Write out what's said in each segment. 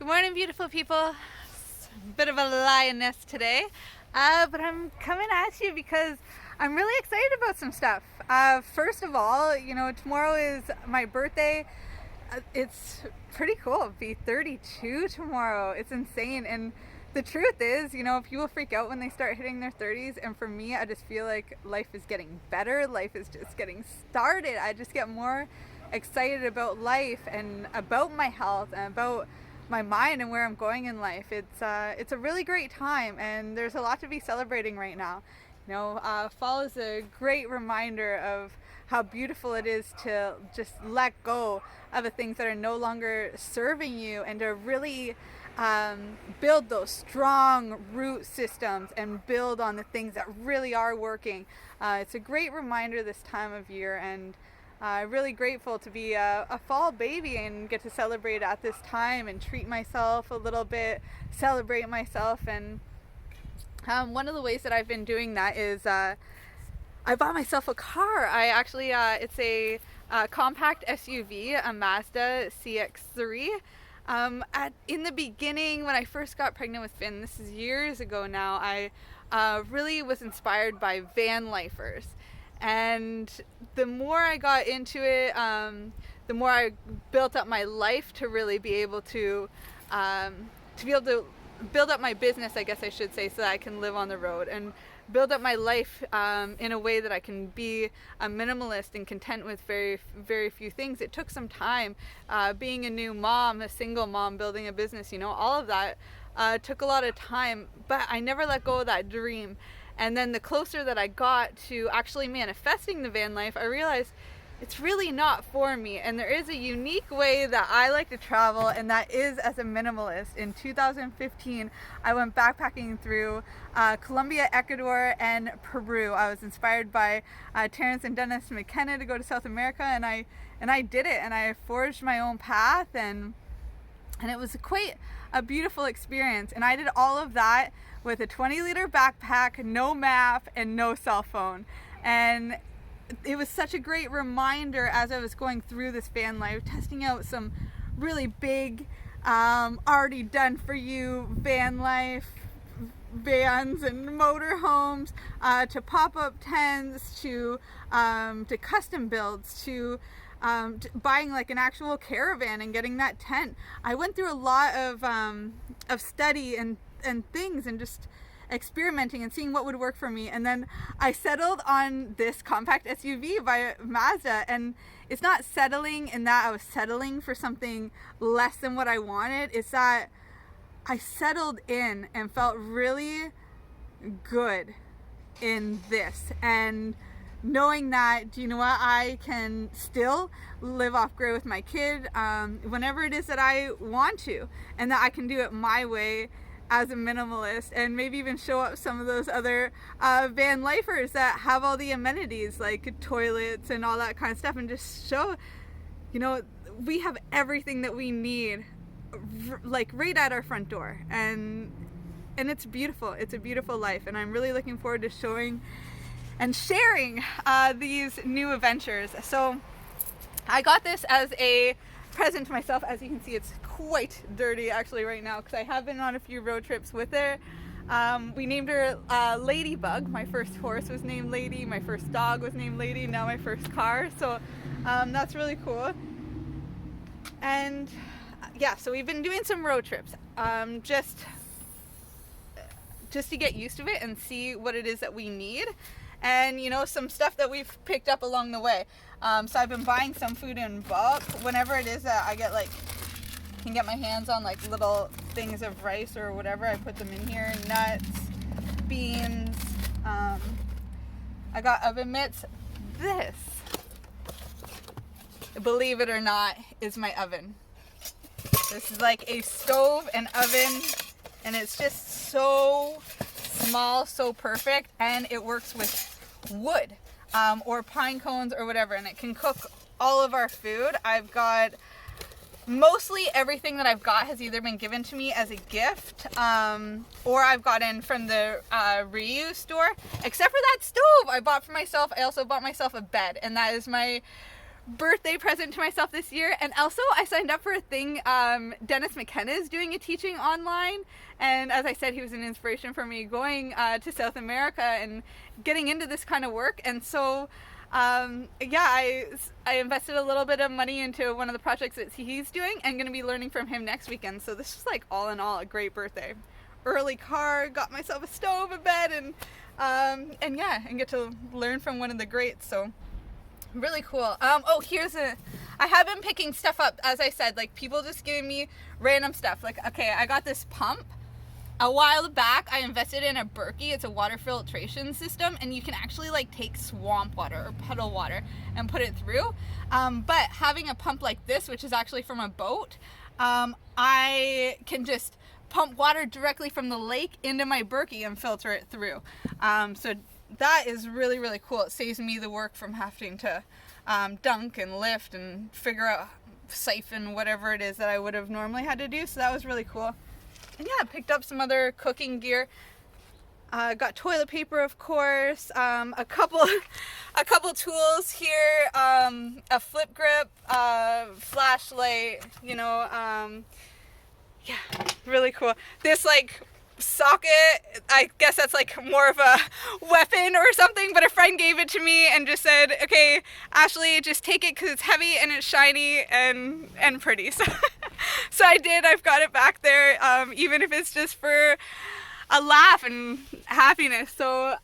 Good morning, beautiful people. It's a bit of a lioness today, but I'm coming at you because I'm really excited about some stuff. First of all, tomorrow is my birthday. It's pretty cool. I'll be 32 tomorrow. It's insane. And the truth is, people freak out when they start hitting their 30s. And for me, I just feel like life is getting better. Life is just getting started. I just get more excited about life and about my health and about my mind and where I'm going in life. It's a really great time, and there's a lot to be celebrating right now. Fall is a great reminder of how beautiful it is to just let go of the things that are no longer serving you, and to really build those strong root systems and build on the things that really are working. It's a great reminder this time of year, and really grateful to be a fall baby and get to celebrate at this time and treat myself a little bit, celebrate myself. And one of the ways that I've been doing that is I bought myself a car. It's a compact SUV, a Mazda CX-3. In the beginning, when I first got pregnant with Fynn, this is years ago now, I really was inspired by van lifers. And the more I got into it, the more I built up my life to really be able to build up my business, I guess I should say, so that I can live on the road and build up my life in a way that I can be a minimalist and content with very, very few things. It took some time, being a new mom, a single mom, building a business, all of that took a lot of time, but I never let go of that dream. And then the closer that I got to actually manifesting the van life, I realized it's really not for me. And there is a unique way that I like to travel, and that is as a minimalist. In 2015, I went backpacking through Colombia, Ecuador, and Peru. I was inspired by Terrence and Dennis McKenna to go to South America, and I did it, and I forged my own path, and it was quite a beautiful experience. And I did all of that with a 20-liter backpack, no map, and no cell phone. And it was such a great reminder as I was going through this van life, testing out some really big, already done for you van life vans and motorhomes, to pop-up tents, to custom builds, to buying like an actual caravan and getting that tent. I went through a lot of study and things, and just experimenting and seeing what would work for me. And then I settled on this compact SUV by Mazda, and it's not settling in that I was settling for something less than what I wanted. It's that I settled in and felt really good in this, and knowing that, I can still live off grid with my kid whenever it is that I want to, and that I can do it my way as a minimalist, and maybe even show up some of those other van lifers that have all the amenities like toilets and all that kind of stuff, and just show, we have everything that we need like right at our front door, and it's beautiful. It's a beautiful life, and I'm really looking forward to showing and sharing these new adventures. So I got this as a present to myself. As you can see, it's quite dirty actually right now, because I have been on a few road trips with her. We named her Ladybug. My first horse was named Lady, my first dog was named Lady, now my first car. So that's really cool. And yeah, so we've been doing some road trips, just to get used to it and see what it is that we need, and some stuff that we've picked up along the way. So I've been buying some food in bulk whenever it is that I can get my hands on like little things of rice or whatever. I put them in here, nuts, beans. I got oven mitts. This, believe it or not, is my oven. This is like a stove and oven, and it's just so small, so perfect, and it works with wood or pine cones or whatever, and it can cook all of our food. I've got mostly everything that I've got has either been given to me as a gift, or I've gotten from the reuse store, except for that stove I bought for myself. I also bought myself a bed, and that is my birthday present to myself this year. And also I signed up for a thing. Dennis McKenna is doing a teaching online, and as I said, he was an inspiration for me going to South America and getting into this kind of work. And so I invested a little bit of money into one of the projects that he's doing, and going to be learning from him next weekend. So this is like all in all a great birthday. Early car, got myself a stove, a bed, and get to learn from one of the greats. So really cool. I have been picking stuff up, as I said, like people just giving me random stuff. Like, okay, I got this pump. A while back, I invested in a Berkey. It's a water filtration system, and you can actually like take swamp water or puddle water and put it through. But having a pump like this, which is actually from a boat, I can just pump water directly from the lake into my Berkey and filter it through. So that is really, really cool. It saves me the work from having to dunk and lift and figure out, siphon, whatever it is that I would have normally had to do. So that was really cool. And yeah, picked up some other cooking gear. Got toilet paper, of course. A couple tools here. A flip grip, flashlight. Yeah, really cool. This like socket, I guess that's like more of a weapon or something, but a friend gave it to me and just said, okay, Ashley, just take it because it's heavy and it's shiny and pretty. So I did. I've got it back there, even if it's just for a laugh and happiness. So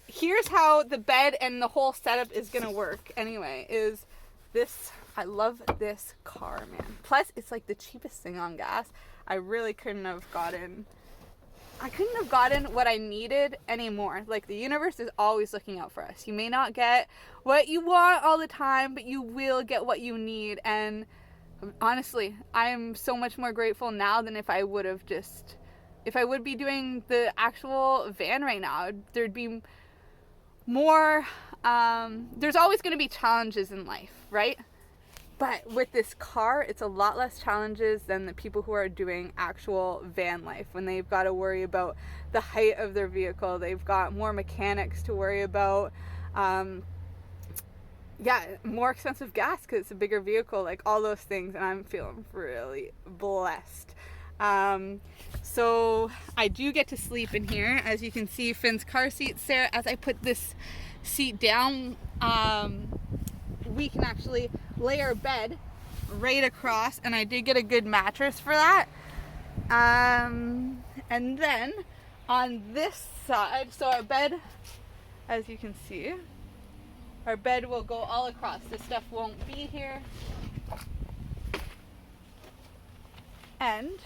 here's how the bed and the whole setup is gonna work anyway, is this. I love this car, man. Plus, it's like the cheapest thing on gas. I really couldn't have gotten what I needed anymore. Like, the universe is always looking out for us. You may not get what you want all the time, but you will get what you need. And honestly, I am so much more grateful now than if I would be doing the actual van right now. There'd be more, there's always going to be challenges in life, right? But with this car, it's a lot less challenges than the people who are doing actual van life. When they've got to worry about the height of their vehicle, they've got more mechanics to worry about. More expensive gas because it's a bigger vehicle, like all those things. And I'm feeling really blessed. So I do get to sleep in here. As you can see, Finn's car seat's there. As I put this seat down, we can actually lay our bed right across, and I did get a good mattress for that. And then on this side, so our bed, as you can see, our bed will go all across. This stuff won't be here. And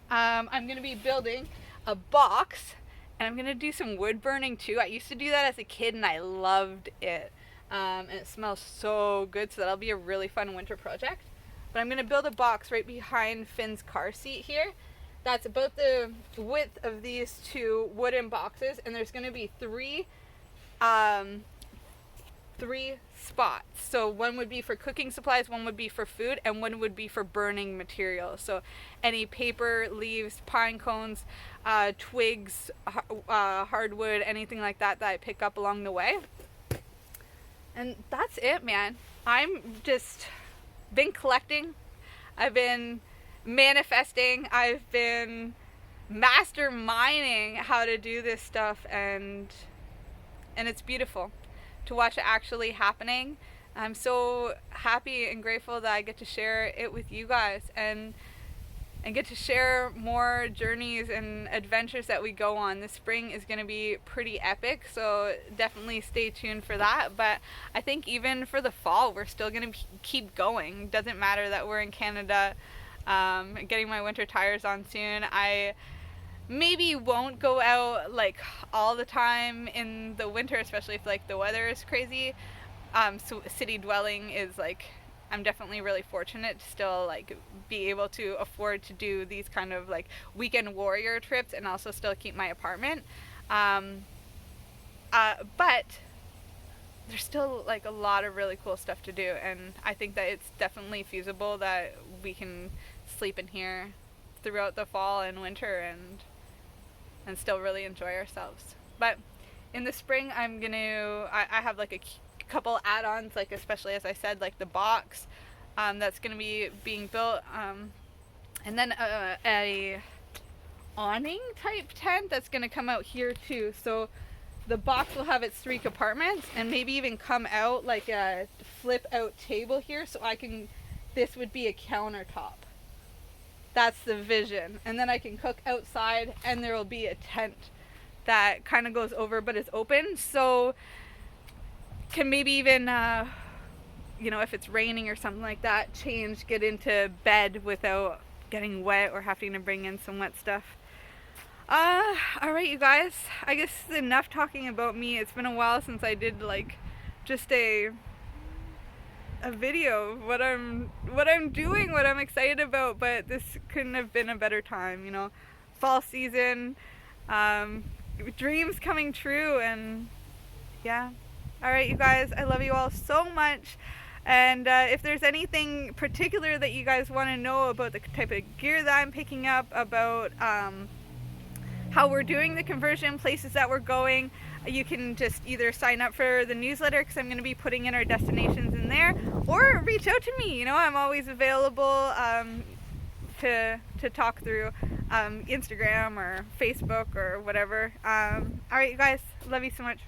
I'm going to be building a box, and I'm going to do some wood burning too. I used to do that as a kid, and I loved it. And it smells so good, so that'll be a really fun winter project. But I'm going to build a box right behind Finn's car seat here. That's about the width of these two wooden boxes, and there's going to be three spots. So one would be for cooking supplies, one would be for food, and one would be for burning materials. So any paper, leaves, pine cones, twigs, hardwood, anything like that I pick up along the way. And that's it, man. I'm just been collecting. I've been manifesting. I've been masterminding how to do this stuff, and it's beautiful to watch it actually happening. I'm so happy and grateful that I get to share it with you guys and get to share more journeys and adventures that we go on. This spring is going to be pretty epic, so definitely stay tuned for that. But I think even for the fall, we're still going to keep going. Doesn't matter that we're in Canada. Getting my winter tires on soon. I maybe won't go out like all the time in the winter, especially if like the weather is crazy. So city dwelling is like, I'm definitely really fortunate to still like be able to afford to do these kind of like weekend warrior trips and also still keep my apartment. But there's still like a lot of really cool stuff to do, and I think that it's definitely feasible that we can sleep in here throughout the fall and winter and still really enjoy ourselves. But in the spring, I have like couple add-ons, like especially as I said, like the box that's going to be being built, and then a awning type tent that's going to come out here too. So the box will have its 3 compartments, and maybe even come out like a flip out table here, so this would be a countertop. That's the vision. And then I can cook outside, and there will be a tent that kind of goes over but is open, so can maybe even if it's raining or something like that, get into bed without getting wet or having to bring in some wet stuff. Alright, you guys, I guess enough talking about me. It's been a while since I did like just a video of what I'm doing, what I'm excited about, but this couldn't have been a better time, fall season, dreams coming true, and yeah. Alright, you guys, I love you all so much. And if there's anything particular that you guys want to know about the type of gear that I'm picking up, about how we're doing the conversion, places that we're going, you can just either sign up for the newsletter, because I'm going to be putting in our destinations in there, or reach out to me. I'm always available to talk through Instagram or Facebook or whatever. Alright, you guys, love you so much.